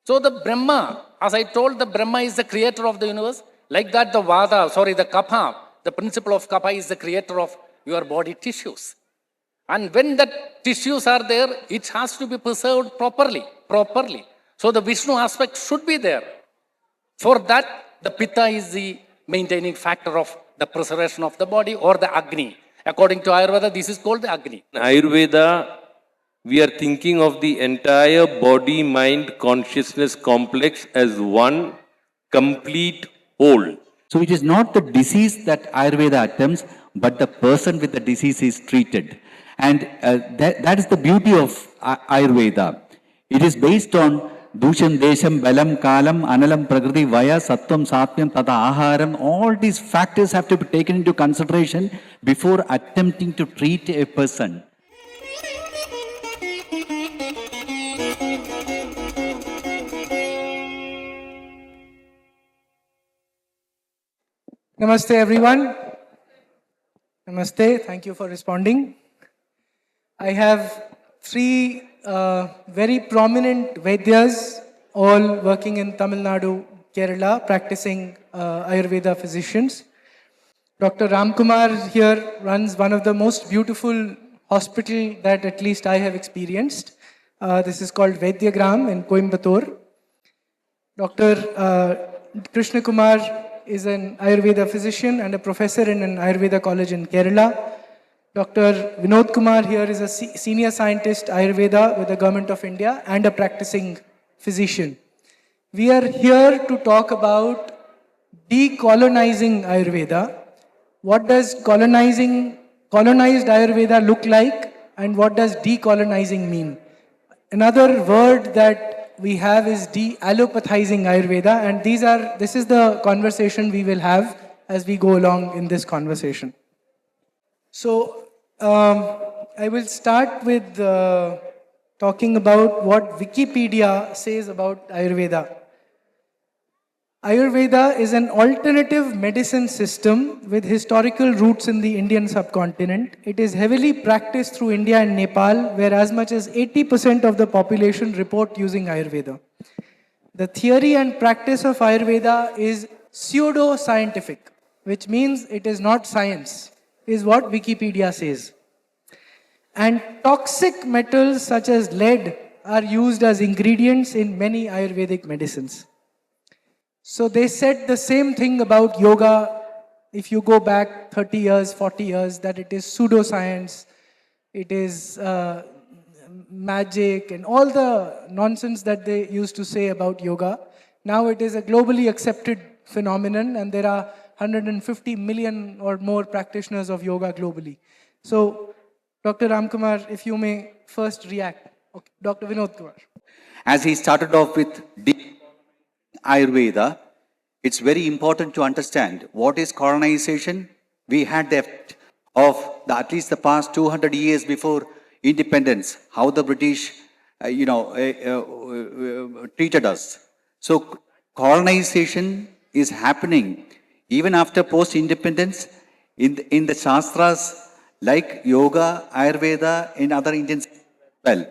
So the Brahma, as I told, the Brahma is the creator of the universe. Like that, the Kapha, the principle of Kapha is the creator of your body tissues. And when the tissues are there, it has to be preserved properly. So the Vishnu aspect should be there. For that, the Pitta is the maintaining factor of the preservation of the body, or the Agni. According to Ayurveda, this is called the Agni. In Ayurveda, we are thinking of the entire body, mind, consciousness complex as one complete whole. So it is not the disease that Ayurveda attempts, but the person with the disease is treated. And that is the beauty of Ayurveda. It is based on Dusham, Desham, Balam, Kalam, Analam, Prakriti, Vaya, Sattvam, Satmyam, Tata, Aharam. All these factors have to be taken into consideration before attempting to treat a person. Namaste everyone. Namaste, thank you for responding. I have three very prominent Vaidyas, all working in Tamil Nadu, Kerala, practicing Ayurveda physicians. Dr. Ramkumar here runs one of the most beautiful hospital that at least I have experienced. This is called Vaidya Gramme in Coimbatore. Dr. Krishnakumar is an Ayurveda physician and a professor in an Ayurveda college in Kerala. Dr. Vinodkumar here is a senior scientist Ayurveda with the Government of India and a practicing physician. We are here to talk about decolonizing Ayurveda. What does colonized Ayurveda look like, and what does decolonizing mean? Another word that we have is deallopathizing Ayurveda, and this is the conversation we will have as we go along in this conversation. So, I will start with talking about what Wikipedia says about Ayurveda. Ayurveda is an alternative medicine system with historical roots in the Indian subcontinent. It is heavily practiced through India and Nepal, where as much as 80% of the population report using Ayurveda. The theory and practice of Ayurveda is pseudo-scientific, which means it is not science, is what Wikipedia says. And toxic metals such as lead are used as ingredients in many Ayurvedic medicines. So they said the same thing about yoga, if you go back 30 years, 40 years, that it is pseudoscience, it is magic, and all the nonsense that they used to say about yoga. Now it is a globally accepted phenomenon, and there are 150 million or more practitioners of yoga globally. So, Dr. Ramkumar, if you may first react. Okay. Dr. Vinodkumar. As he started off with Ayurveda, it's very important to understand what is colonization. We had the effect of at least the past 200 years before independence, how the British, treated us. So colonization is happening even after post-independence in the Shastras like yoga, Ayurveda, and other Indians as well.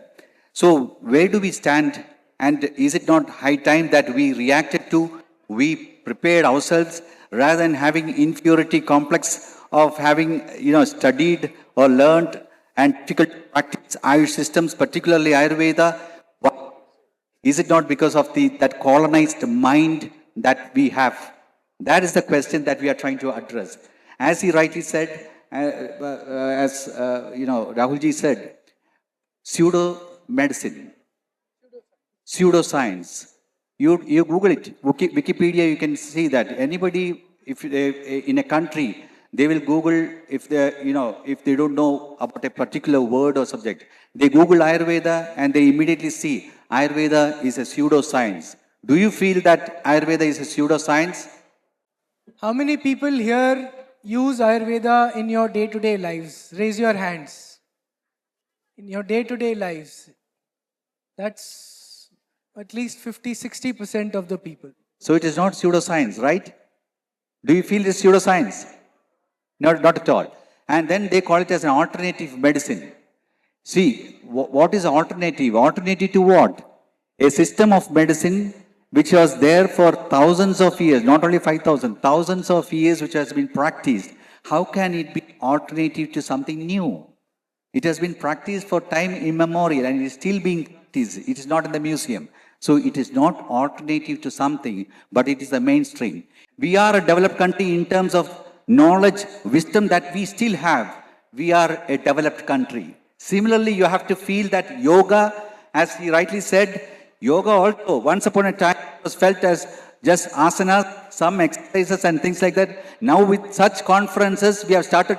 So where do we stand? And is it not high time that we reacted to, we prepared ourselves rather than having inferiority complex of having studied or learned and difficult to practice Ayurveda systems, particularly Ayurveda? Why? Is it not because of that colonized mind that we have? That is the question that we are trying to address. As he rightly said, Rahulji said, pseudo-medicine, pseudoscience. You Google it, Wikipedia, you can see that. Anybody, if in a country, they will Google if they don't know about a particular word or subject. They Google Ayurveda and they immediately see Ayurveda is a pseudoscience. Do you feel that Ayurveda is a pseudoscience? How many people here use Ayurveda in your day-to-day lives? Raise your hands. In your day-to-day lives. That's at least 50-60% of the people. So it is not pseudoscience, right? Do you feel it's pseudoscience? Not at all. And then they call it as an alternative medicine. See, what is alternative? Alternative to what? A system of medicine which was there for thousands of years, not only 5,000, thousands of years which has been practiced. How can it be alternative to something new? It has been practiced for time immemorial and it is still being practiced. It is not in the museum. So it is not alternative to something, but it is the mainstream. We are a developed country in terms of knowledge, wisdom that we still have. We are a developed country. Similarly, you have to feel that yoga, as he rightly said, yoga also, once upon a time, was felt as just asanas, some exercises and things like that. Now with such conferences, we have started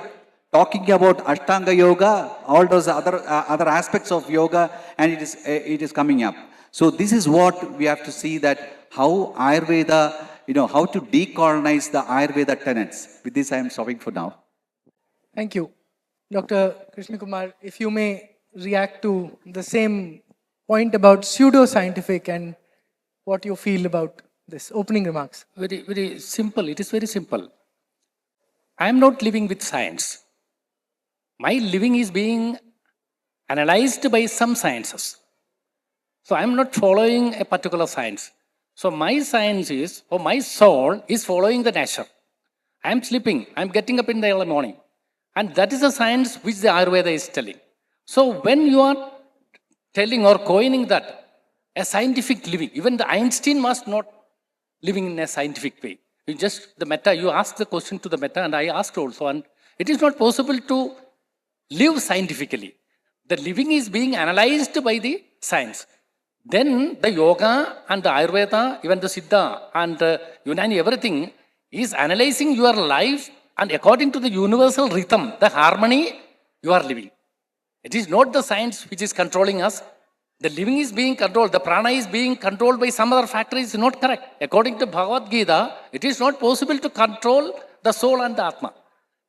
talking about Ashtanga Yoga, all those other aspects of yoga, and it is coming up. So this is what we have to see, that how Ayurveda, how to decolonize the Ayurveda tenets. With this, I am stopping for now. Thank you. Dr. Krishnakumar, if you may react to the same point about pseudoscientific and what you feel about this. Opening remarks. Very, very simple. It is very simple. I am not living with science. My living is being analyzed by some sciences. So I am not following a particular science. So my science is, or my soul is following the nature. I am sleeping. I am getting up in the early morning. And that is a science which the Ayurveda is telling. So when you are telling or coining that a scientific living, even the Einstein was not living in a scientific way. You just, the meta, you asked the question to the meta and I asked also, and it is not possible to live scientifically. The living is being analyzed by the science. Then the yoga and the Ayurveda, even the Siddha and Unani, everything is analyzing your life, and according to the universal rhythm, the harmony, you are living. It is not the science which is controlling us. The living is being controlled. The prana is being controlled by some other factor is not correct. According to Bhagavad Gita, it is not possible to control the soul and the Atma.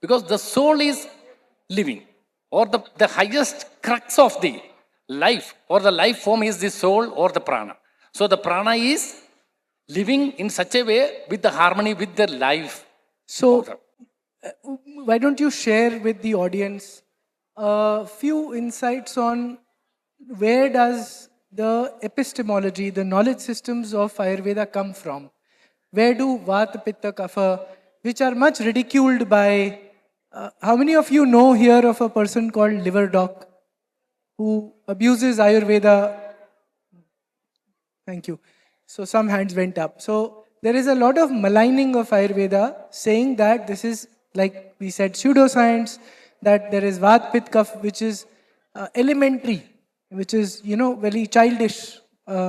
Because the soul is living. Or the highest crux of the life or the life form is the soul or the prana. So the prana is living in such a way with the harmony with the life. So why don't you share with the audience a few insights on where does the epistemology, the knowledge systems of Ayurveda come from? Where do Vata, Pitta, Kapha, which are much ridiculed by, how many of you know here of a person called Liver Doc who abuses Ayurveda? Thank you. So some hands went up. So there is a lot of maligning of Ayurveda, saying that this is, like we said, pseudoscience, that there is Vat, Pit, Kaph, which is elementary, which is, very childish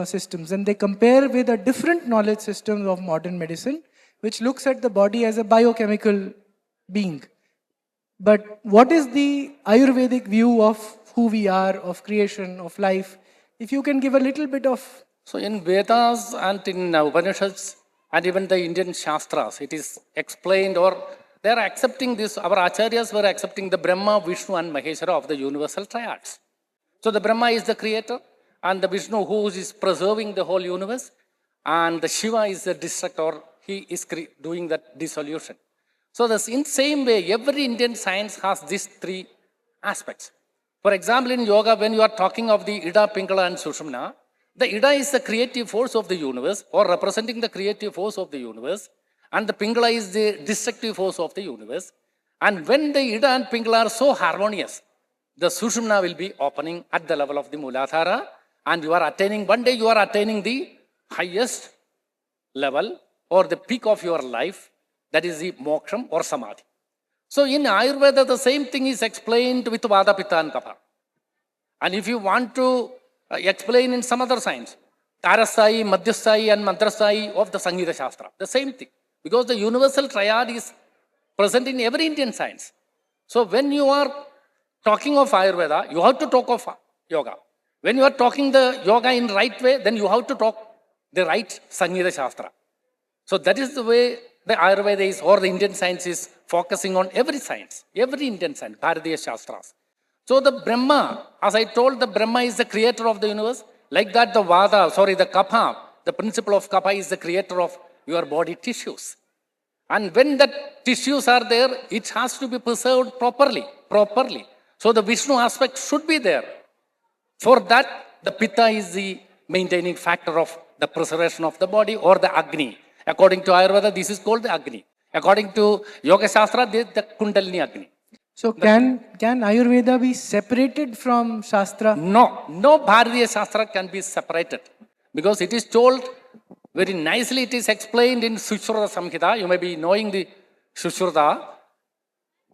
systems. And they compare with a different knowledge system of modern medicine, which looks at the body as a biochemical being. But what is the Ayurvedic view of who we are, of creation, of life? If you can give a little bit of... So in Vedas and in Upanishads and even the Indian Shastras, it is explained, or they are accepting this, our Acharyas were accepting the Brahma, Vishnu and Maheshwara of the universal triads. So the Brahma is the creator, and the Vishnu who is preserving the whole universe, and the Shiva is the destructor, he is doing that dissolution. So in same way, every Indian science has these three aspects. For example, in yoga, when you are talking of the Ida, Pingala and Sushumna, the Ida is the creative force of the universe, or representing the creative force of the universe, and the Pingala is the destructive force of the universe. And when the Ida and Pingala are so harmonious, the Sushumna will be opening at the level of the Muladhara, and you are attaining, one day you are attaining the highest level or the peak of your life, that is the moksham or samadhi. So in Ayurveda, the same thing is explained with Vata, Pitta and Kapha. And if you want to explain in some other science, Tarasthai, Madhyasthai and Mantrasthai of the Sangeeta Shastra, the same thing. Because the universal triad is present in every Indian science. So when you are talking of Ayurveda, you have to talk of yoga. When you are talking the yoga in right way, then you have to talk the right Sangeeta Shastra. So that is the way the Ayurveda is, or the Indian science is focusing on every science, every Indian science, Bharatiya Shastras. So the Brahma, as I told, the Brahma is the creator of the universe. Like that, the Kapha, the principle of Kapha is the creator of your body tissues. And when the tissues are there, it has to be preserved properly. So the Vishnu aspect should be there. For that, the Pitta is the maintaining factor of the preservation of the body, or the Agni. According to Ayurveda, this is called the Agni. According to Yoga Shastra, this is the Kundalini Agni. So can Ayurveda be separated from Shastra? No Bharatiya Shastra can be separated, because it is told very nicely, it is explained in Sushruta Samhita. You may be knowing the Sushruta.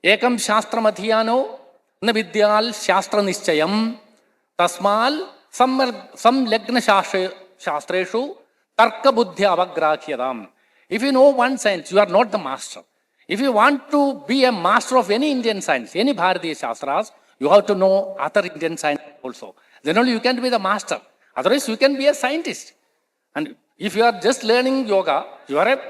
Ekam Shastram Adhyano na Vidyal Shastra Nischayam Tasmal Samlagna Shastreshu Tarka Buddhya Avagrahyadam. If you know one science, you are not the master. If you want to be a master of any Indian science, any Bharatiya Shastras, you have to know other Indian science also. Then only you can be the master. Otherwise, you can be a scientist. And if you are just learning yoga, you are a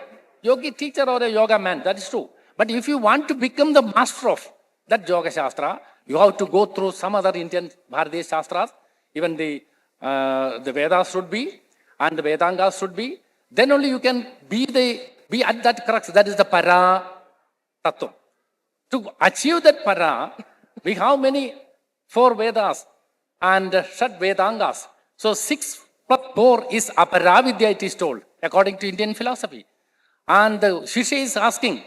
yogi teacher or a yoga man, that is true. But if you want to become the master of that Yoga Shastra, you have to go through some other Indian Bharatiya Shastras, even the Vedas should be, and the Vedangas should be. Then only you can be at that crux, that is the Para Tattva. To achieve that Para, we have many 4 Vedas and Shad Vedangas. So 6 plus 4 is Aparavidya, it is told, according to Indian philosophy. And the Shishya is asking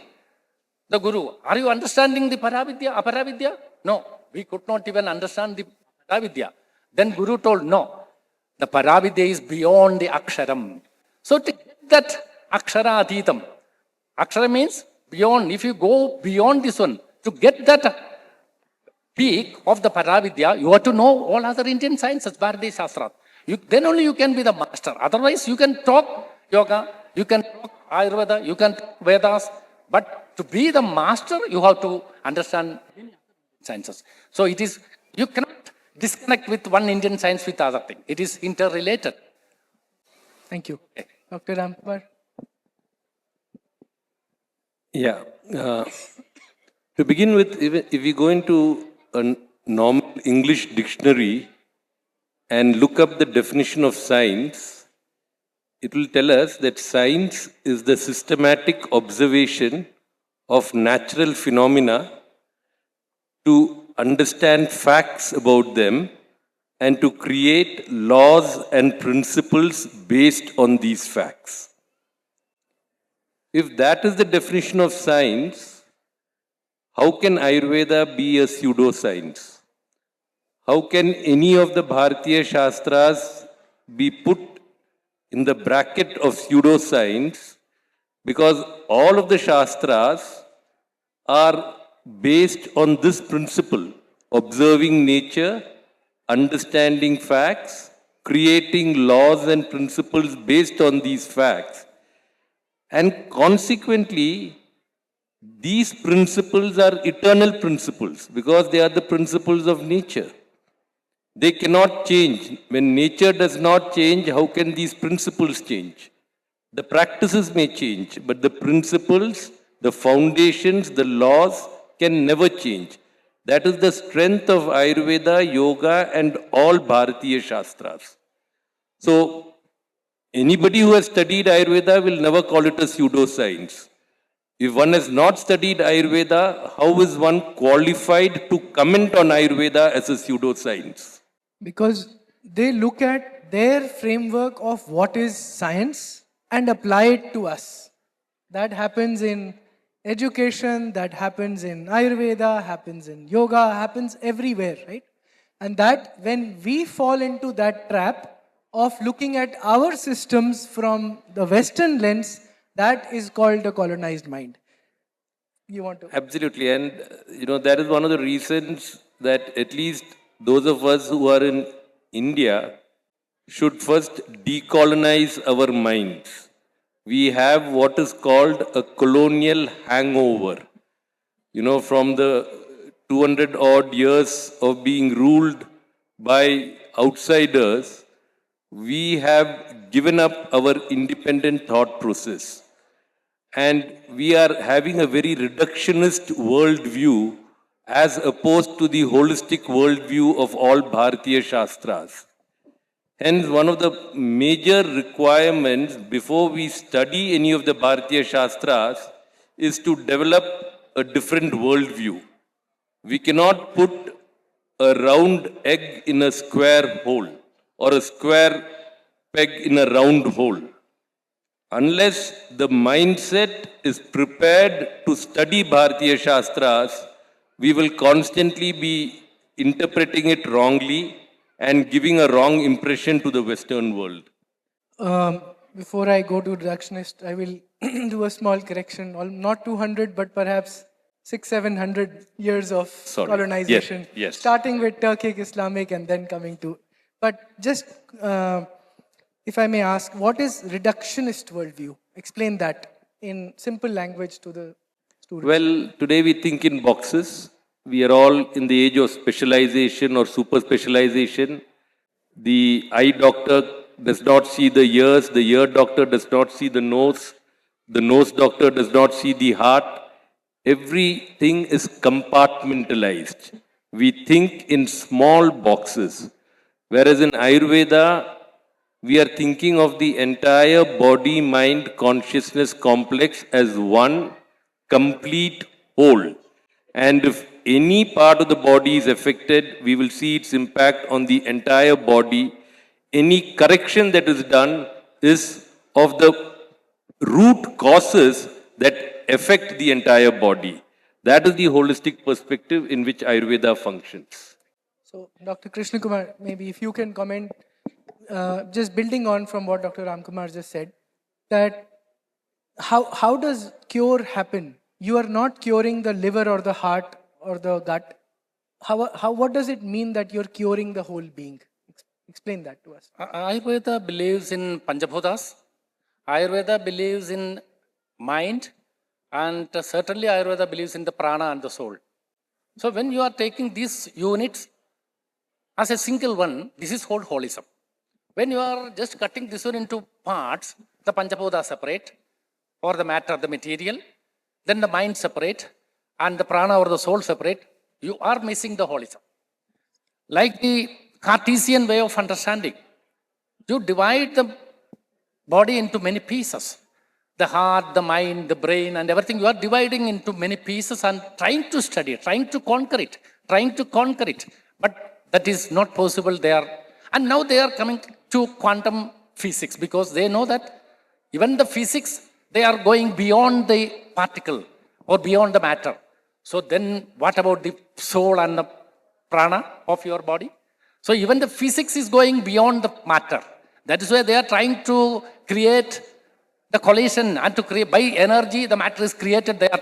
the Guru, are you understanding the Aparavidya? No, we could not even understand the Aparavidya. Then Guru told, no, the Paravidya is beyond the Aksharam. So to get that Akshara Atitam, Akshara means beyond. If you go beyond this one, to get that peak of the Paravidya, you have to know all other Indian sciences, Bharatiya Shastra. Then only you can be the master. Otherwise, you can talk yoga, you can talk Ayurveda, you can talk Vedas, but to be the master, you have to understand sciences. So it is, you cannot disconnect with one Indian science with other thing. It is interrelated. Thank you. Dr. Ramkumar. Yeah. To begin with, if we go into a normal English dictionary and look up the definition of science, it will tell us that science is the systematic observation of natural phenomena to understand facts about them and to create laws and principles based on these facts. If that is the definition of science, how can Ayurveda be a pseudoscience? How can any of the Bharatiya Shastras be put in the bracket of pseudoscience? Because all of the Shastras are based on this principle: observing nature, understanding facts, creating laws and principles based on these facts. And consequently, these principles are eternal principles because they are the principles of nature. They cannot change. When nature does not change, how can these principles change? The practices may change, but the principles, the foundations, the laws can never change. That is the strength of Ayurveda, Yoga, and all Bharatiya Shastras. So, anybody who has studied Ayurveda will never call it a pseudoscience. If one has not studied Ayurveda, how is one qualified to comment on Ayurveda as a pseudoscience? Because they look at their framework of what is science and apply it to us. That happens in education, that happens in Ayurveda, happens in yoga, happens everywhere, right? And that when we fall into that trap of looking at our systems from the Western lens, that is called the colonized mind. You want to? Absolutely. And, that is one of the reasons that at least those of us who are in India should first decolonize our minds. We have what is called a colonial hangover. From the 200 odd years of being ruled by outsiders, we have given up our independent thought process. And we are having a very reductionist worldview as opposed to the holistic worldview of all Bharatiya Shastras. Hence, one of the major requirements before we study any of the Bharatiya Shastras is to develop a different worldview. We cannot put a round egg in a square hole or a square peg in a round hole. Unless the mindset is prepared to study Bharatiya Shastras, we will constantly be interpreting it wrongly and giving a wrong impression to the Western world. Before I go to reductionist, I will do a small correction. Not 200, but perhaps 600-700 years of colonization. Yes. Starting with Turkic, Islamic, and then coming to. But just, if I may ask, what is reductionist worldview? Explain that in simple language to the students. Well, today we think in boxes. We are all in the age of specialization or super specialization. The eye doctor does not see the ear doctor does not see the nose doctor does not see the heart. Everything is compartmentalized. We think in small boxes. Whereas in Ayurveda, we are thinking of the entire body, mind, consciousness complex as one complete whole. And if any part of the body is affected, we will see its impact on the entire body. Any correction that is done is of the root causes that affect the entire body. That is the holistic perspective in which Ayurveda functions. So, Dr. Krishnakumar, maybe if you can comment, just building on from what Dr. Ramkumar just said, that how does cure happen? You are not curing the liver or the heart or the gut. What does it mean that you're curing the whole being? Explain that to us. Ayurveda believes in Panchabhutas. Ayurveda believes in mind. And certainly Ayurveda believes in the prana and the soul. So when you are taking these units as a single one, this is called holism. When you are just cutting this one into parts, the Panchabhuta separate, or the matter, the material, then the mind separate, and the prana or the soul separate, you are missing the holism. Like the Cartesian way of understanding, you divide the body into many pieces. The heart, the mind, the brain, and everything, you are dividing into many pieces and trying to study it, trying to conquer it. But that is not possible there. And now they are coming to quantum physics because they know that even the physics, they are going beyond the particle or beyond the matter. So then what about the soul and the prana of your body? So even the physics is going beyond the matter. That is why they are trying to create the collision and to create by energy, the matter is created. They are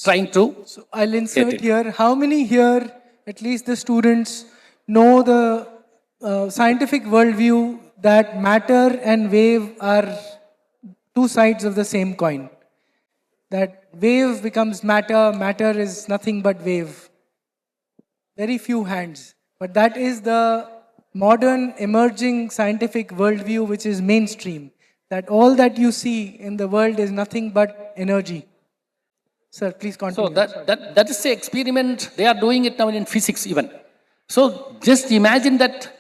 trying to. So I'll insert here. How many here, at least the students, know the scientific worldview that matter and wave are two sides of the same coin? That wave becomes matter, matter is nothing but wave. Very few hands. But that is the modern emerging scientific worldview which is mainstream. That all that you see in the world is nothing but energy. Sir, please continue. So that is the experiment. They are doing it now in physics even. So just imagine that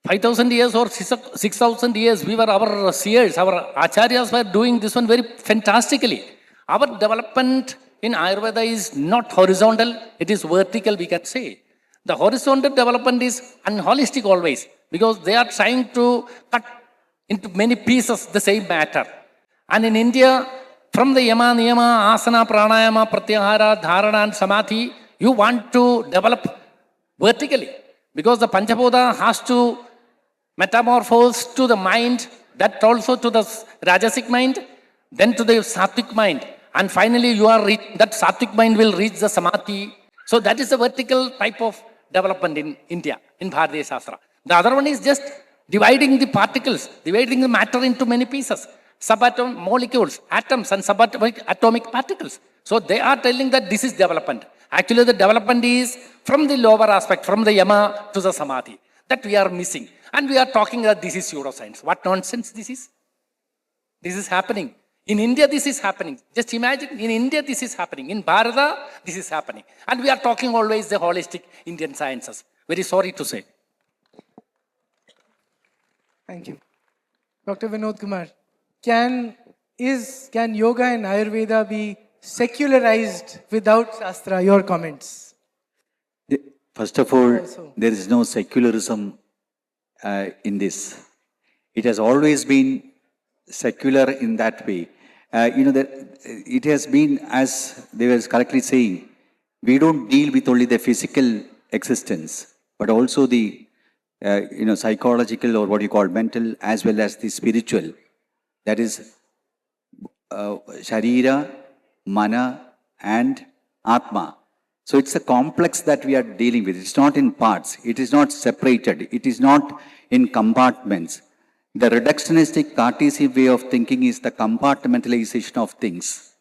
5,000 years or 6,000 years, our seers, our acharyas were doing this one very fantastically. Our development in Ayurveda is not horizontal, it is vertical, we can say. The horizontal development is unholistic always because they are trying to cut into many pieces the same matter. And in India, from the yama, niyama, asana, pranayama, pratyahara, dharana and samadhi, you want to develop vertically because the Panchabhuta has to metamorphose to the mind, that also to the Rajasic mind, then to the Sattvic mind. And finally, that Sattvic mind will reach the Samadhi. So that is the vertical type of development in India, in Bharatiya Shastra. The other one is just dividing the particles, dividing the matter into many pieces. Subatomic molecules, atoms and subatomic particles. So they are telling that this is development. Actually, the development is from the lower aspect, from the yama to the samadhi. That we are missing. And we are talking that this is pseudoscience. What nonsense this is? This is happening. In India, this is happening. Just imagine, in India, this is happening. In Bharata, this is happening. And we are talking always the holistic Indian sciences. Very sorry to say. Thank you. Dr. Vinodkumar, can yoga and Ayurveda be secularized without Shastra? Your comments. First of all, there is no secularism in this. It has always been secular in that way. That it has been, as they were correctly saying, we don't deal with only the physical existence, but also the psychological, or what you call mental, as well as the spiritual. That is Sharira, Mana, and Atma. So it's a complex that we are dealing with. It's not in parts. It is not separated. It is not in compartments. The reductionistic Cartesian way of thinking is the compartmentalization of things.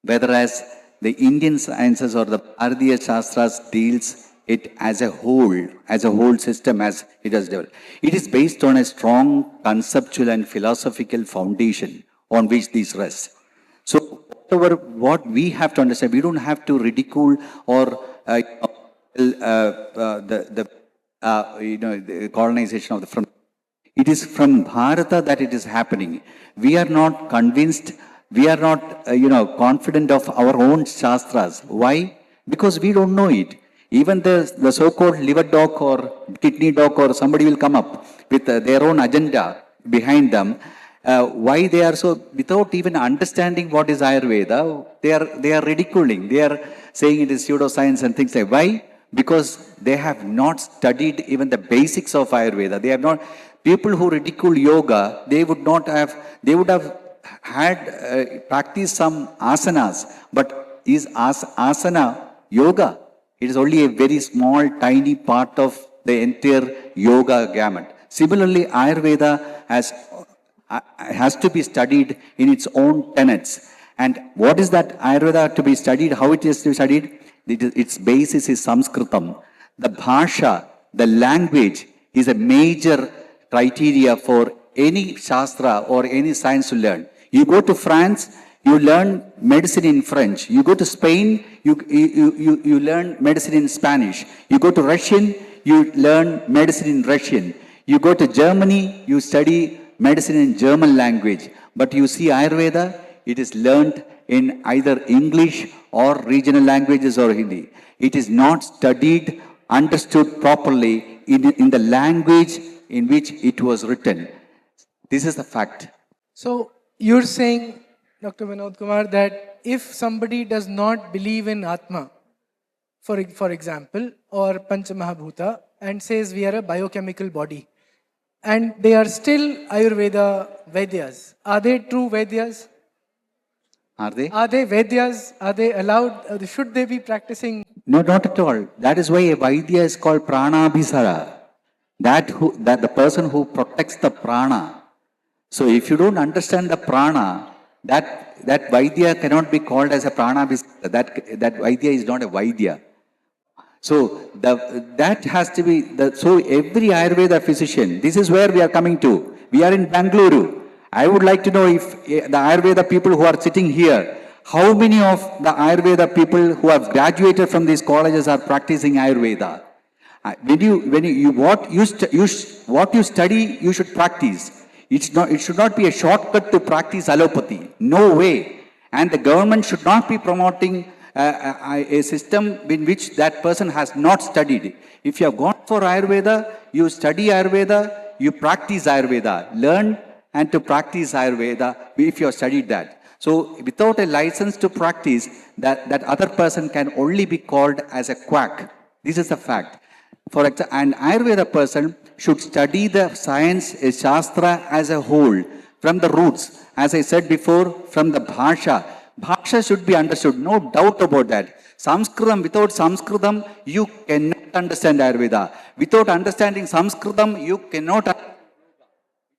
Whereas the Indian sciences or the Bharatiya Shastras deals it as a whole system as it has developed. It is based on a strong conceptual and philosophical foundation on which these rest. So what we have to understand, we don't have to ridicule or the colonization of the from. It is from Bharata that it is happening. We are not convinced. We are not confident of our own shastras. Why? Because we don't know it. Even the so-called liver doc or kidney doc or somebody will come up with their own agenda behind them. Why they are so, without even understanding what is Ayurveda, they are ridiculing. They are saying it is pseudoscience and things like that. Why? Because they have not studied even the basics of Ayurveda. They have not. People who ridicule yoga, they would have had practiced some asanas. But is asana yoga? It is only a very small, tiny part of the entire yoga gamut. Similarly, Ayurveda has to be studied in its own tenets. And what is that Ayurveda to be studied? How it is to be studied? Its basis is Sanskritam. The bhasha, the language, is a major criteria for any shastra or any science to learn. You go to France, you learn medicine in French. You go to Spain, you learn medicine in Spanish. You go to Russian, you learn medicine in Russian. You go to Germany, you study medicine in German language. But you see Ayurveda, it is learned in either English or regional languages or Hindi. It is not studied, understood properly in the language in which it was written. This is the fact. So you're saying, Dr. Vinodkumar, that if somebody does not believe in Atma, for example, or Panchamahabhuta, and says we are a biochemical body, and they are still Ayurveda Vaidyas, are they true Vaidyas? Are they? Are they Vaidyas? Are they allowed? Should they be practicing? No, not at all. That is why a Vaidya is called prana-based. That the person who protects the prana. So if you don't understand the prana, that Vaidya cannot be called as a prana-based. That Vaidya is not a Vaidya. So that has to be, so every Ayurveda physician, this is where we are coming to. We are in Bangalore. I would like to know if the Ayurveda people who are sitting here, how many of the Ayurveda people who have graduated from these colleges are practicing Ayurveda? What you study, you should practice. It should not be a shortcut to practice allopathy. No way. And the government should not be promoting a system in which that person has not studied. If you have gone for Ayurveda, you study Ayurveda, you practice Ayurveda. Learn and to practice Ayurveda if you have studied that. So without a license to practice, that other person can only be called as a quack. This is a fact. For example, an Ayurveda person should study the science, a Shastra as a whole, from the roots. As I said before, from the Bhasha. Bhasha should be understood, no doubt about that. Sanskritam, without Sanskritam, you cannot understand Ayurveda. Without understanding Sanskritam, you cannot,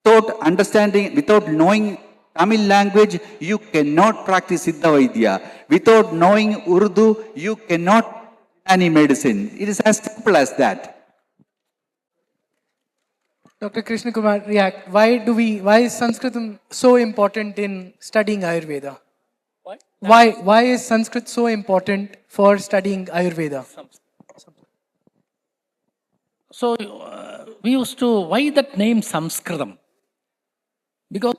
without knowing Tamil language, you cannot practice Siddha Vaidya. Without knowing Urdu, you cannot any medicine. It is as simple as that. Dr. Krishnakumar, react. Why is Sanskritam so important in studying Ayurveda? Why is Sanskrit so important for studying Ayurveda? So we used to, why that name Sanskritam? Because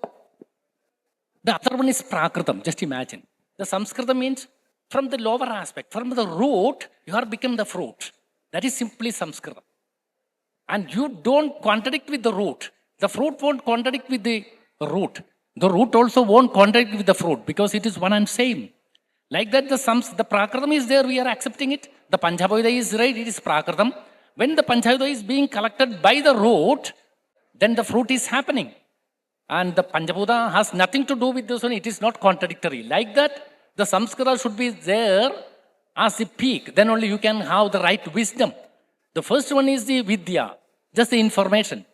the other one is Prakritam, just imagine. The Sanskritam means from the lower aspect, from the root, you are become the fruit. That is simply Sanskritam. And you don't contradict with the root. The fruit won't contradict with the root. The root also won't contradict with the fruit because it is one and same. Like that, the Prakritam is there, we are accepting it. The Panchabodha is right, it is Prakritam. When the Panchabodha is being collected by the root, then the fruit is happening. And the Panchabodha has nothing to do with this one, it is not contradictory. Like that, the Samskara should be there as the peak, then only you can have the right wisdom. The first one is the Vidya, just the information.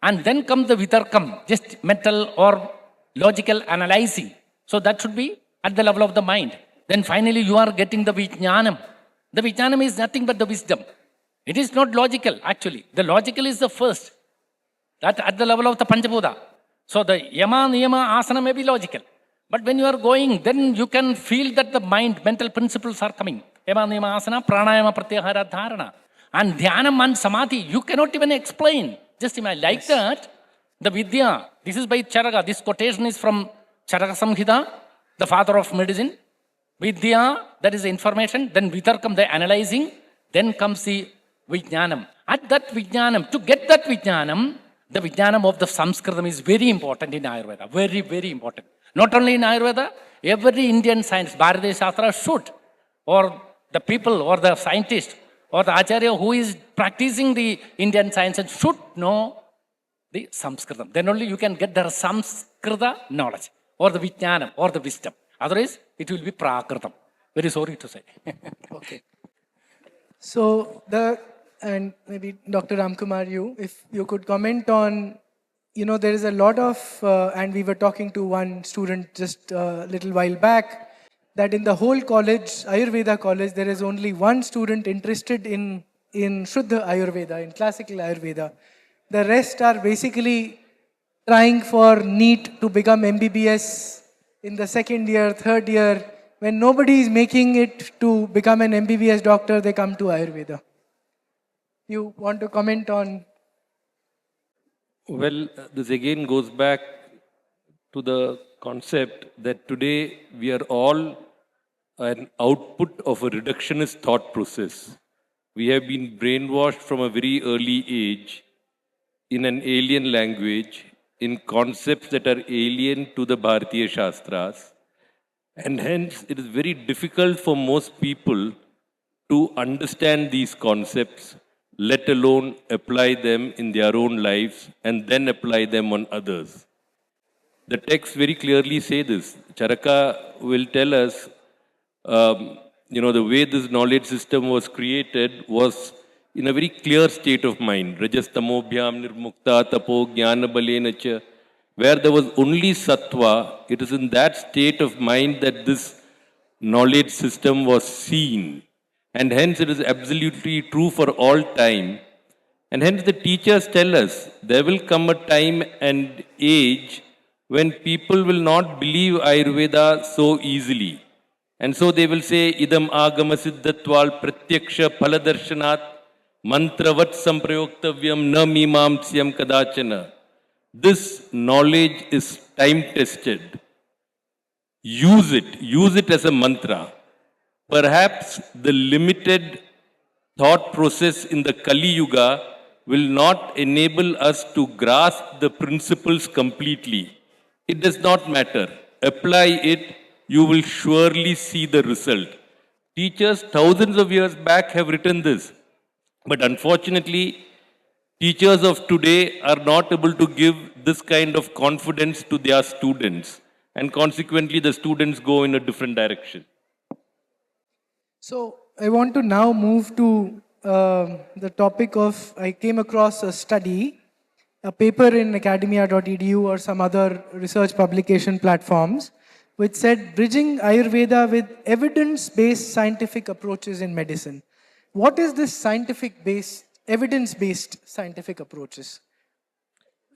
And then comes the Vitarkam, just mental or logical analyzing. So that should be at the level of the mind. Then finally you are getting the Vijnanam. The Vijnanam is nothing but the wisdom. It is not logical actually. The logical is the first. That at the level of the Panchabodha. So the Yama, Niyama, Asana may be logical. But when you are going, then you can feel that the mind, mental principles are coming. Yama, Niyama, Asana, Pranayama, Pratyahara, Dharana. And Dhyanam and Samadhi, you cannot even explain. Just imagine, like that, the Vidya, this is by Charaka, this quotation is from Charaka Samhita, the father of medicine. Vidya, that is the information, then Vitarkam, the analyzing, then comes the Vijnanam. At that Vijnanam, to get that Vijnanam, the Vijnanam of the Sanskritam is very important in Ayurveda, very, very important. Not only in Ayurveda, every Indian science, Bharatiya Shastra should, or the people, or the scientist, or the Acharya who is practicing the Indian sciences should know the Sanskritam. Then only you can get the Samskrita knowledge, or the Vijnanam, or the wisdom. Otherwise, it will be Prakritam. Very sorry to say. Okay. So, and maybe Dr. Ramkumar, if you could comment on, there is a lot of, and we were talking to one student just a little while back, that in the whole college, Ayurveda college, there is only one student interested in Shuddha Ayurveda, in classical Ayurveda. The rest are basically trying for NEET to become MBBS in the second year, third year. When nobody is making it to become an MBBS doctor, they come to Ayurveda. You want to comment on? Well, this again goes back to the concept that today we are all an output of a reductionist thought process. We have been brainwashed from a very early age in an alien language, in concepts that are alien to the Bharatiya Shastras. And hence, it is very difficult for most people to understand these concepts, let alone apply them in their own lives and then apply them on others. The texts very clearly say this. Charaka will tell us, the way this knowledge system was created was in a very clear state of mind. Rajas tamobhyam nirmukta tapo jnana balenacha. Where there was only sattva, it is in that state of mind that this knowledge system was seen. And hence it is absolutely true for all time. And hence the teachers tell us, there will come a time and age when people will not believe Ayurveda so easily. And so they will say, idam agama siddhatval pratyaksha phaladarshanat mantravat samprayoktavyam na mimamsyam kadachana. This knowledge is time-tested. Use it as a mantra. Perhaps the limited thought process in the Kali Yuga will not enable us to grasp the principles completely. It does not matter. Apply it, you will surely see the result. Teachers thousands of years back have written this. But unfortunately, teachers of today are not able to give this kind of confidence to their students. And consequently, the students go in a different direction. So, I want to now move to the topic of, I came across a study, a paper in academia.edu or some other research publication platforms, which said bridging Ayurveda with evidence-based scientific approaches in medicine. What is this evidence-based scientific approaches?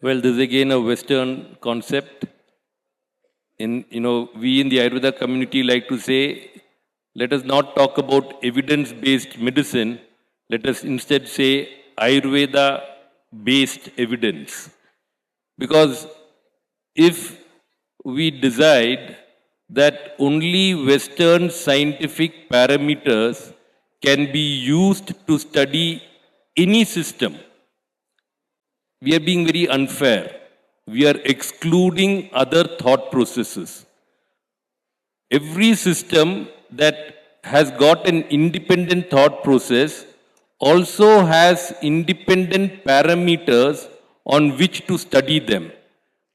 Well, this is again a Western concept. We in the Ayurveda community like to say, let us not talk about evidence-based medicine. Let us instead say Ayurveda-based evidence. Because if we decide that only Western scientific parameters can be used to study any system, we are being very unfair. We are excluding other thought processes. Every system that has got an independent thought process also has independent parameters on which to study them.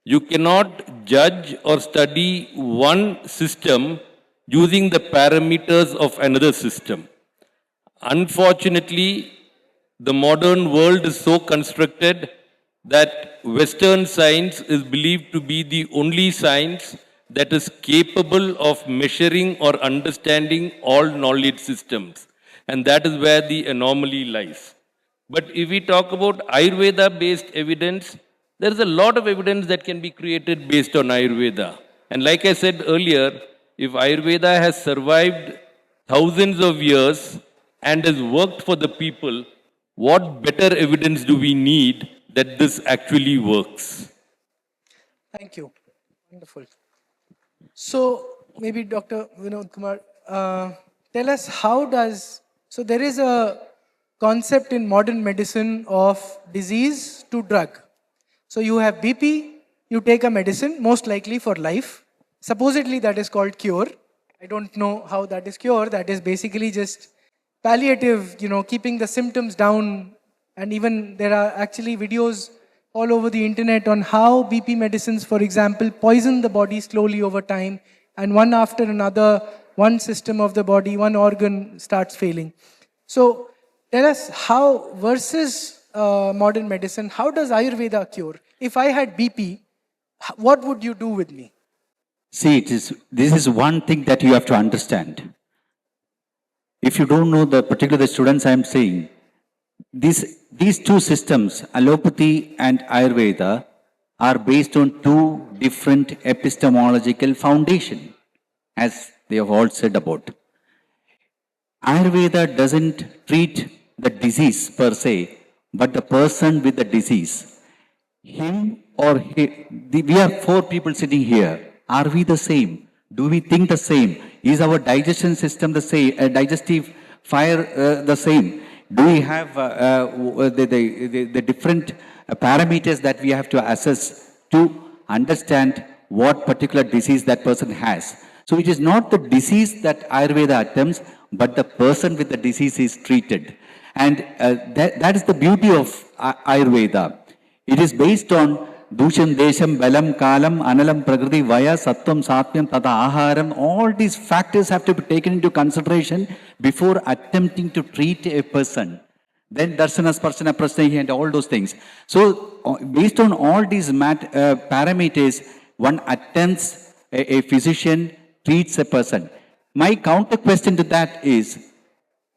You cannot judge or study one system using the parameters of another system. Unfortunately, the modern world is so constructed that Western science is believed to be the only science that is capable of measuring or understanding all knowledge systems. And that is where the anomaly lies. But if we talk about Ayurveda-based evidence, there is a lot of evidence that can be created based on Ayurveda. And like I said earlier, if Ayurveda has survived thousands of years and has worked for the people, what better evidence do we need that this actually works? Thank you. Wonderful. So maybe Dr. Vinodkumar, tell us how does, so there is a concept in modern medicine of disease to drug. So you have BP, you take a medicine, most likely for life. Supposedly that is called cure. I don't know how that is cure. That is basically just palliative, keeping the symptoms down. And even there are actually videos all over the internet on how BP medicines, for example, poison the body slowly over time. And one after another, one system of the body, one organ starts failing. So tell us how versus modern medicine, how does Ayurveda cure? If I had BP, what would you do with me? See, this is one thing that you have to understand. If you don't know particularly the students I am saying, these two systems, allopathy and Ayurveda, are based on two different epistemological foundations, as they have all said about. Ayurveda doesn't treat the disease per se, but the person with the disease. Him or he, we are four people sitting here. Are we the same? Do we think the same? Is our digestion system the same? Digestive fire the same? Do we have the different parameters that we have to assess to understand what particular disease that person has? So it is not the disease that Ayurveda attempts, but the person with the disease is treated. And that is the beauty of Ayurveda. It is based on Dusham, Desham, Balam, Kalam, Analam, Prakriti, Vaya, Sattvam, Satvyam, Tata, Aharam. All these factors have to be taken into consideration before attempting to treat a person. Then Darsana, Sparsana, Prasnahi and all those things. So based on all these parameters, one attempts, a physician treats a person. My counter question to that is,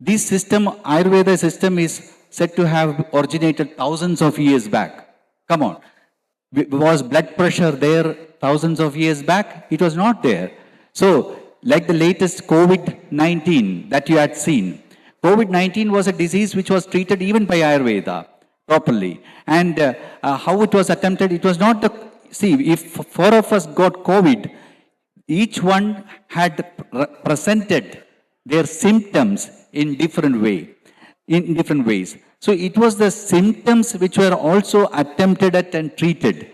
this system, Ayurveda system, is said to have originated thousands of years back. Come on. Was blood pressure there thousands of years back? It was not there. So, like the latest COVID-19 that you had seen, COVID-19 was a disease which was treated even by Ayurveda properly. And how it was attempted, it was not the, see, if four of us got COVID, each one had presented their symptoms in different ways. So it was the symptoms which were also attempted at and treated.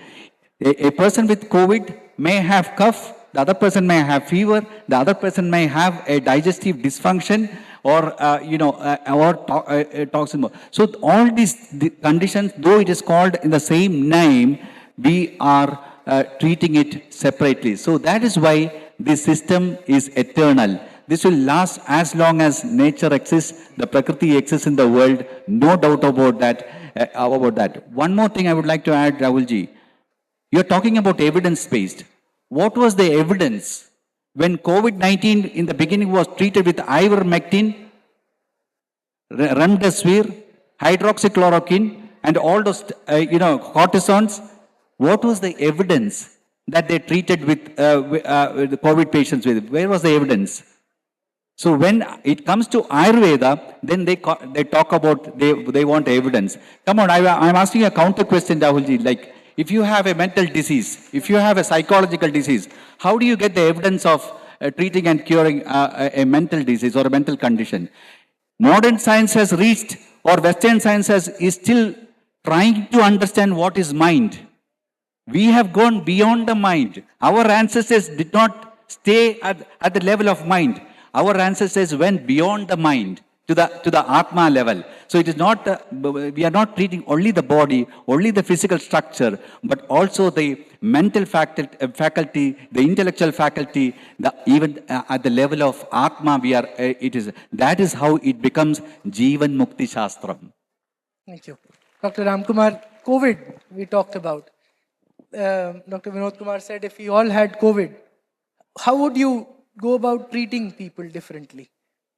A person with COVID may have cough, the other person may have fever, the other person may have a digestive dysfunction or toxin. So all these conditions, though it is called in the same name, we are treating it separately. So that is why this system is eternal. This will last as long as nature exists, the Prakriti exists in the world, no doubt about that. One more thing I would like to add, Rahulji. You are talking about evidence-based. What was the evidence when COVID-19 in the beginning was treated with ivermectin, remdesivir, hydroxychloroquine, and all those, cortisons? What was the evidence that they treated with the COVID patients with? Where was the evidence? So when it comes to Ayurveda, then they talk about, they want evidence. Come on, I'm asking a counter question, Rahulji. Like, if you have a mental disease, if you have a psychological disease, how do you get the evidence of treating and curing a mental disease or a mental condition? Modern science has reached, or Western science is still trying to understand what is mind. We have gone beyond the mind. Our ancestors did not stay at the level of mind. Our ancestors went beyond the mind to the Atma level. So it is not, we are not treating only the body, only the physical structure, but also the mental faculty, the intellectual faculty, even at the level of Atma, that is how it becomes Jivan Mukti Shastram. Thank you. Dr. Ramkumar, COVID, we talked about. Dr. Vinodkumar said if we all had COVID, how would you go about treating people differently?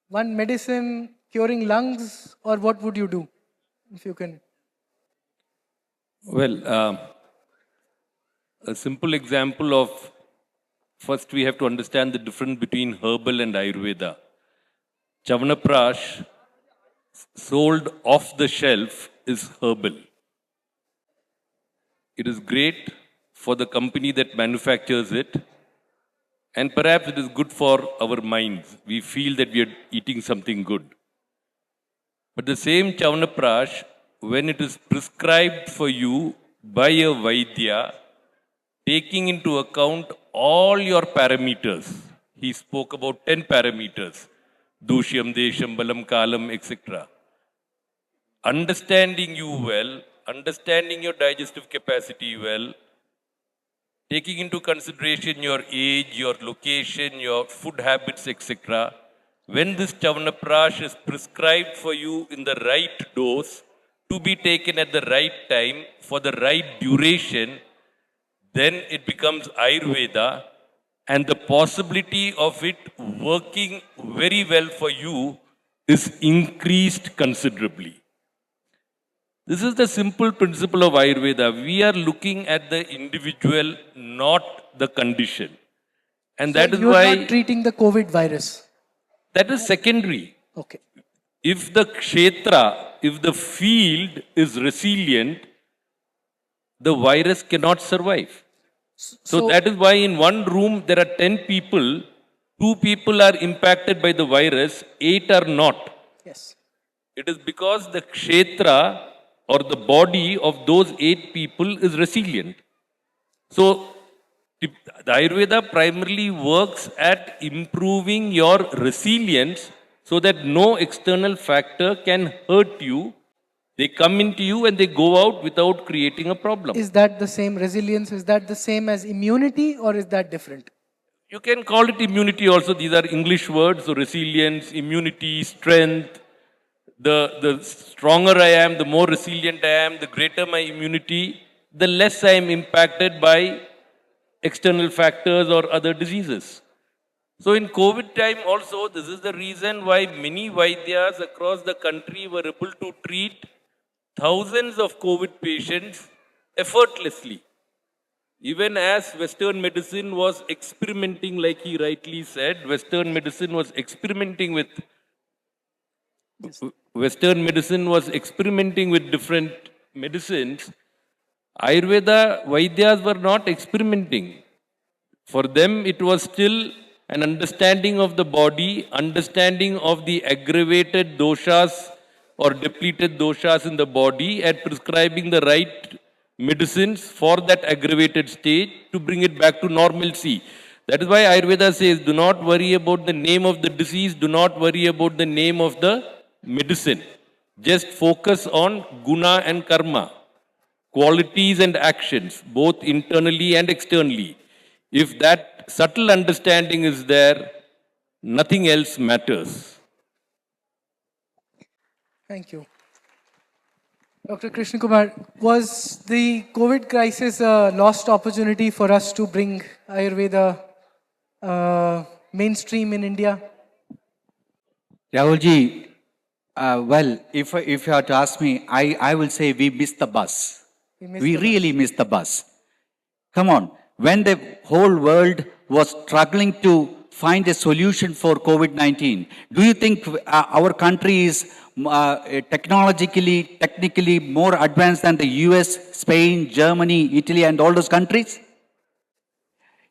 One medicine curing lungs, or what would you do? If you can. Well, a simple example of, first we have to understand the difference between herbal and Ayurveda. Chawanaprash sold off the shelf is herbal. It is great for the company that manufactures it, and perhaps it is good for our minds. We feel that we are eating something good. But the same Chawanaprash, when it is prescribed for you by a Vaidya, taking into account all your parameters, he spoke about 10 parameters, Dushyam, Desham, Balam, Kalam, etc. Understanding you well, understanding your digestive capacity well, taking into consideration your age, your location, your food habits, etc. When this Chawanaprash is prescribed for you in the right dose, to be taken at the right time, for the right duration, then it becomes Ayurveda, and the possibility of it working very well for you is increased considerably. This is the simple principle of Ayurveda. We are looking at the individual, not the condition. And So that is you're why not treating the COVID virus. that is secondary. Okay. If the kshetra, if the field is resilient, the virus cannot survive. So that is why in one room there are 10 people, 2 people are impacted by the virus, 8 are not. Yes. It is because the kshetra or the body of those 8 people is resilient. So the Ayurveda primarily works at improving your resilience so that no external factor can hurt you. They come into you and they go out without creating a problem. Is that the same resilience? Is that the same as immunity, or is that different? You can call it immunity also. These are English words. So resilience, immunity, strength. The stronger I am, the more resilient I am, the greater my immunity, the less I am impacted by external factors or other diseases. So in COVID time also, this is the reason why many Vaidyas across the country were able to treat thousands of COVID patients effortlessly. Even as Western medicine was experimenting, like he rightly said, Western medicine was experimenting with different medicines. Ayurveda Vaidyas were not experimenting. For them, it was still an understanding of the body, understanding of the aggravated doshas or depleted doshas in the body, and prescribing the right medicines for that aggravated state to bring it back to normalcy. That is why Ayurveda says, do not worry about the name of the disease, do not worry about the name of the medicine. Just focus on guna and karma, qualities and actions, both internally and externally. If that subtle understanding is there, nothing else matters. Thank you. Dr. Krishnakumar, was the COVID crisis a lost opportunity for us to bring Ayurveda mainstream in India? Rahulji, well, if you have to ask me, I will say we missed the bus. We really missed the bus. Come on, when the whole world was struggling to find a solution for COVID-19, do you think our country is technically more advanced than the US, Spain, Germany, Italy, and all those countries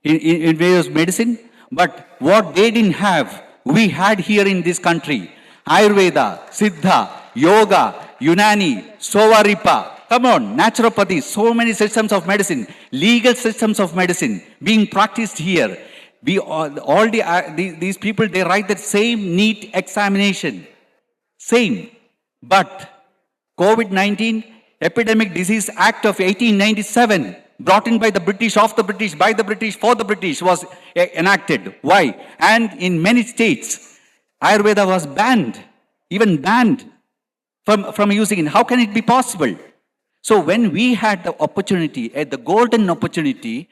in various medicine? But what they didn't have, we had here in this country. Ayurveda, Siddha, Yoga, Unani, Sovaripa, Come on, naturopathy, so many systems of medicine, legal systems of medicine being practiced here. These people, they write the same NEET examination. Same. But COVID-19 Epidemic Disease Act of 1897, brought in by the British, of the British, by the British, for the British, was enacted. Why? And in many states, Ayurveda was banned, even banned from using it. How can it be possible? So when we had the opportunity, the golden opportunity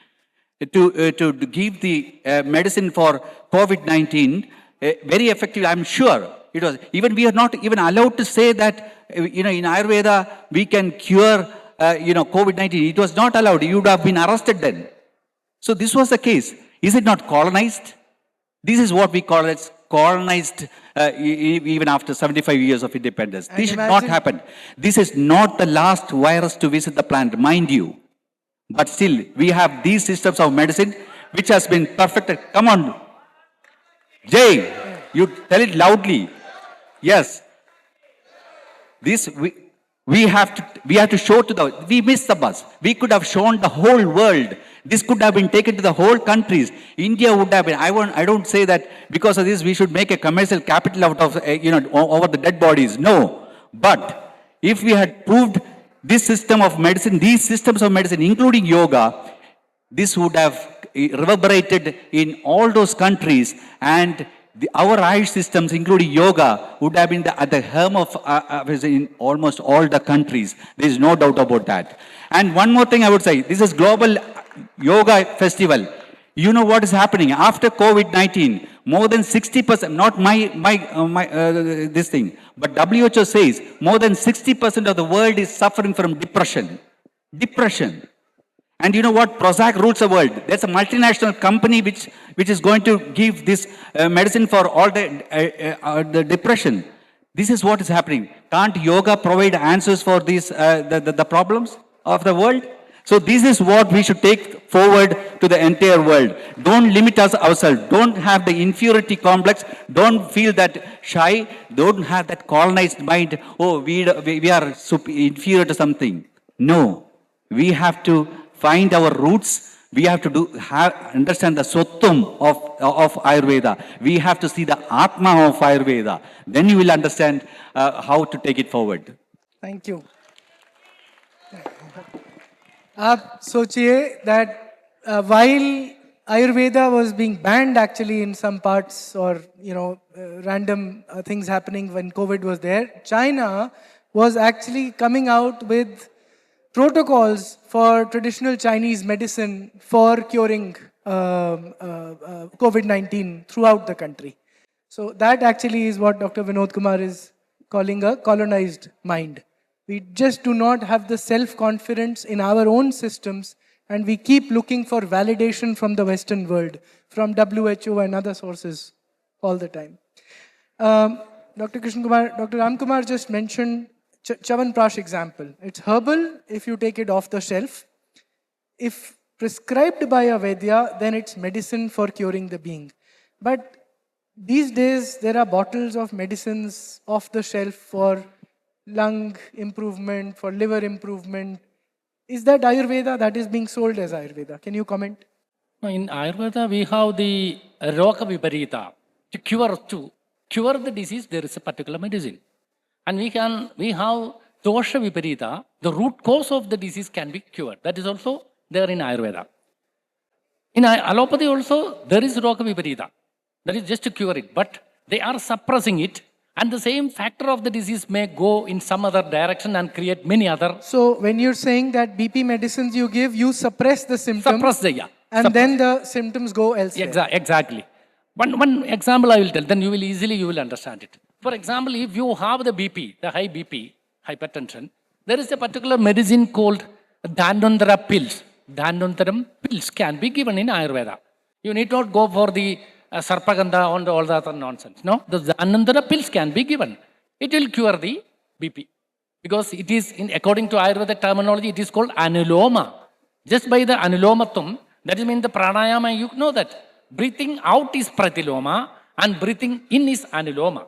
to give the medicine for COVID-19, very effective, I'm sure it was. Even we are not even allowed to say that, in Ayurveda, we can cure, COVID-19. It was not allowed. You would have been arrested then. So this was the case. Is it not colonized? This is what we call as colonized, even after 75 years of independence. This should not happen. This is not the last virus to visit the planet, mind you. But still, we have these systems of medicine which has been perfected. Come on, Jay, you tell it loudly. Yes. This we have to show to we missed the bus. We could have shown the whole world. This could have been taken to the whole countries. India would have been. I don't say that because of this we should make a commercial capital out of over the dead bodies. No, but if we had proved this system of medicine, these systems of medicine, including yoga, this would have reverberated in all those countries, and our Ayush systems, including yoga, would have been at the helm of in almost all the countries. There is no doubt about that. And one more thing I would say, this is Global Yoga Festival. You know what is happening after COVID-19? More than 60%, not this thing, but WHO says more than 60% of the world is suffering from depression. Depression. And you know what? Prozac rules the world. There's a multinational company which is going to give this medicine for all the depression. This is what is happening. Can't yoga provide answers for these the problems of the world? So this is what we should take forward to the entire world. Don't limit us ourselves. Don't have the inferiority complex. Don't feel that shy. Don't have that colonized mind. Oh, we are inferior to something. No, we have to find our roots. We have to understand the sottum of Ayurveda. We have to see the Atma of Ayurveda. Then you will understand how to take it forward. Thank you. आप सोचिए that while Ayurveda was being banned actually in some parts, or random things happening when COVID was there, China was actually coming out with protocols for traditional Chinese medicine for curing COVID-19 throughout the country. So that actually is what Dr. Vinodkumar is calling a colonized mind. We just do not have the self-confidence in our own systems, and we keep looking for validation from the Western world, from WHO and other sources all the time. Dr. Krishnakumar, Dr. Ramkumar just mentioned Chavanprash example. It's herbal if you take it off the shelf. If prescribed by a Vaidya, then it's medicine for curing the being. But these days, there are bottles of medicines off the shelf for lung improvement, for liver improvement. Is that Ayurveda that is being sold as Ayurveda? Can you comment? In Ayurveda, we have the Roga Viparita. To cure the disease, there is a particular medicine. And we have Dosha Viparita. The root cause of the disease can be cured. That is also there in Ayurveda. In allopathy also, there is Roga Viparita. That is just to cure it. But they are suppressing it. And the same factor of the disease may go in some other direction and create many other. So when you're saying that BP medicines you give, you suppress the symptoms. Then the symptoms go elsewhere. Exactly. One example I will tell, then you will understand it. For example, if you have the BP, the high BP, hypertension, there is a particular medicine called Dhanvantara pills. Dhanvantaram pills can be given in Ayurveda. You need not go for the Sarpagandha and all the other nonsense. No, the Dhanvantara pills can be given. It will cure the BP. Because it is, according to Ayurvedic terminology, it is called anuloma. Just by the anulomatum, that means the pranayama, you know that. Breathing out is pratiloma and breathing in is anuloma.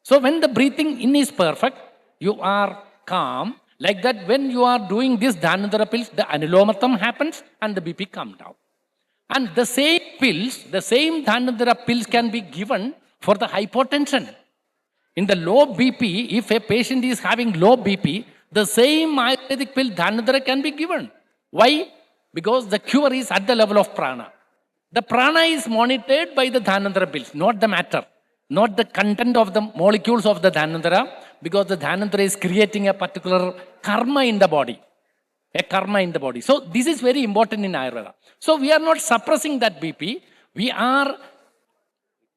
So when the breathing in is perfect, you are calm, Like that, when you are doing this Dhanandara pills, the anulomatam happens and the BP comes down. And the same pills, the same Dhanandara pills can be given for the hypertension. In the low BP, if a patient is having low BP, the same Ayurvedic pill Dhanandara can be given. Why? Because the cure is at the level of prana. The prana is monitored by the Dhanandara pills, not the matter, not the content of the molecules of the Dhanandara, because the Dhanandara is creating a particular karma in the body. A karma in the body. So this is very important in Ayurveda. So we are not suppressing that BP. We are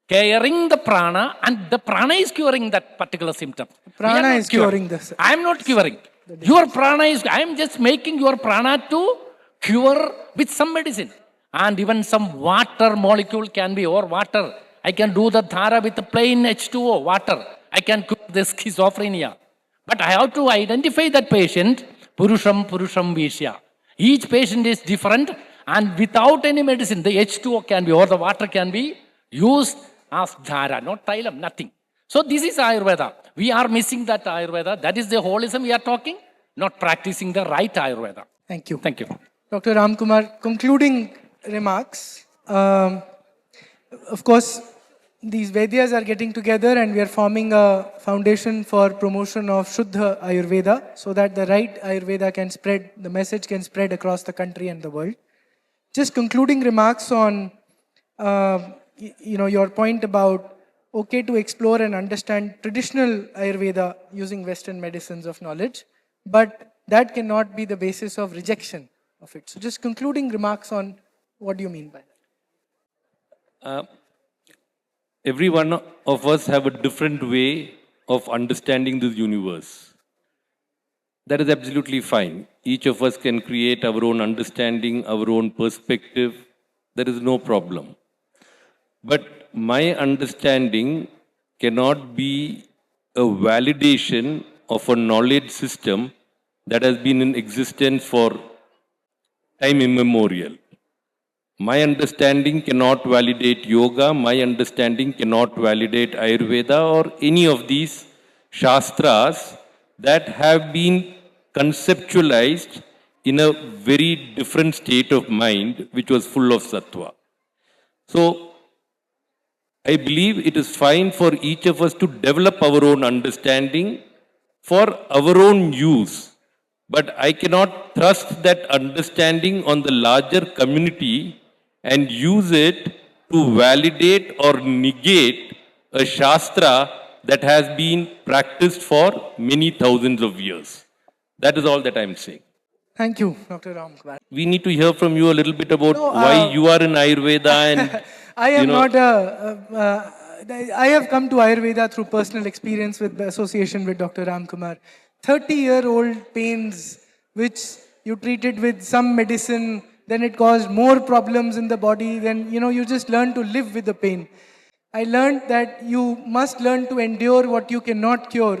caring the prana, and the prana is curing that particular symptom. Prana is curing this. I am not curing. Your prana is, I am just making your prana to cure with some medicine. And even some water molecule can be, or water. I can do the dhara with the plain H2O, water. I can cure the schizophrenia. But I have to identify that patient, Purusham, Vishya. Each patient is different, and without any medicine, the H2O can be, or the water can be used as dhara, not tailam, nothing. So this is Ayurveda. We are missing that Ayurveda. That is the holism we are talking, not practicing the right Ayurveda. Thank you. Thank you. Dr. Ramkumar, concluding remarks. Of course, these Vaidyas are getting together and we are forming a foundation for promotion of Shuddha Ayurveda so that the right Ayurveda can spread, the message can spread across the country and the world. Just concluding remarks on your point about okay to explore and understand traditional Ayurveda using Western medicines of knowledge, but that cannot be the basis of rejection of it. So just concluding remarks on what do you mean by that? Every one of us have a different way of understanding this universe. That is absolutely fine. Each of us can create our own understanding, our own perspective. There is no problem. But my understanding cannot be a validation of a knowledge system that has been in existence for time immemorial. My understanding cannot validate yoga, my understanding cannot validate Ayurveda or any of these shastras that have been conceptualized in a very different state of mind, which was full of sattva. So, I believe it is fine for each of us to develop our own understanding for our own use. But I cannot trust that understanding on the larger community and use it to validate or negate a shastra that has been practiced for many thousands of years. That is all that I am saying. Thank you, Dr. Ramkumar. We need to hear from you a little bit about why you are in Ayurveda and... I am I have come to Ayurveda through personal experience with the association with Dr. Ramkumar. 30-year-old pains, which you treated with some medicine, then it caused more problems in the body, then you just learn to live with the pain. I learned that you must learn to endure what you cannot cure,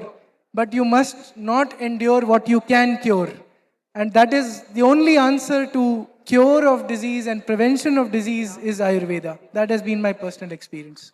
but you must not endure what you can cure. And that is the only answer to cure of disease and prevention of disease is Ayurveda. That has been my personal experience.